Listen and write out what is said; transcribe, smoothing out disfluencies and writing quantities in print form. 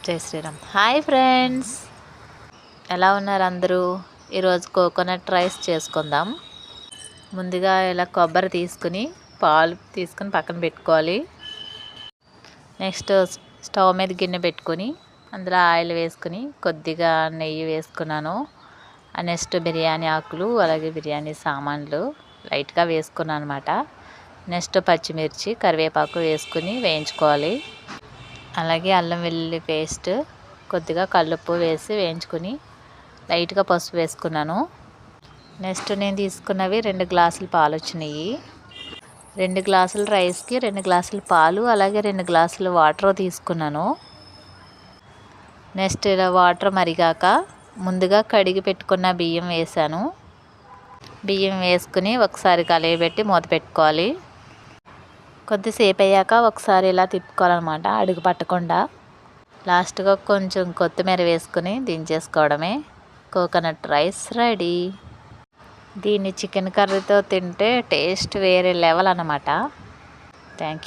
జై Sriram. Hi friends, ఎలా ఉన్నారు అందరూ? ఈరోజు కోకోనట్ రైస్ చేసుకుందాం. ముందుగా ఇలా కొబ్బరి తీసుకుని పాలు తీసుకుని పక్కన పెట్టుకోవాలి. నెక్స్ట్ స్టవ్ మీద గిన్నె పెట్టుకొని అందులో ఆయిల్ వేసుకుని కొద్దిగా నెయ్యి వేసుకున్నాను. నెక్స్ట్ బిర్యానీ ఆకులు అలాగే బిర్యానీ సామాన్లు లైట్గా వేసుకున్నాను అనమాట. నెక్స్ట్ పచ్చిమిర్చి కరివేపాకు వేసుకుని వేయించుకోవాలి. అలాగే అల్లం వెల్లుల్లి పేస్ట్ కొద్దిగా కల్లుప్పు వేసి వేయించుకుని లైట్గా పసుపు వేసుకున్నాను. నెక్స్ట్ నేను తీసుకున్నవి 2 గ్లాసులు పాలు వచ్చినాయి. 2 గ్లాసుల రైస్కి 2 గ్లాసుల పాలు అలాగే 2 గ్లాసులు వాటర్ తీసుకున్నాను. నెక్స్ట్ ఇలా వాటర్ మరిగాక ముందుగా కడిగి పెట్టుకున్న బియ్యం వేసాను. బియ్యం వేసుకుని ఒకసారి కలయబెట్టి మూత పెట్టుకోవాలి. కొద్దిసేపు అయ్యాక ఒకసారి ఇలా తిప్పుకోవాలన్నమాట, అడుగు పట్టకుండా. లాస్ట్గా కొంచెం కొత్తిమీర వేసుకుని దించేసుకోవడమే. Coconut rice ready. దీన్ని చికెన్ కర్రీతో తింటే టేస్ట్ వేరే లెవెల్ అన్నమాట. Thank you.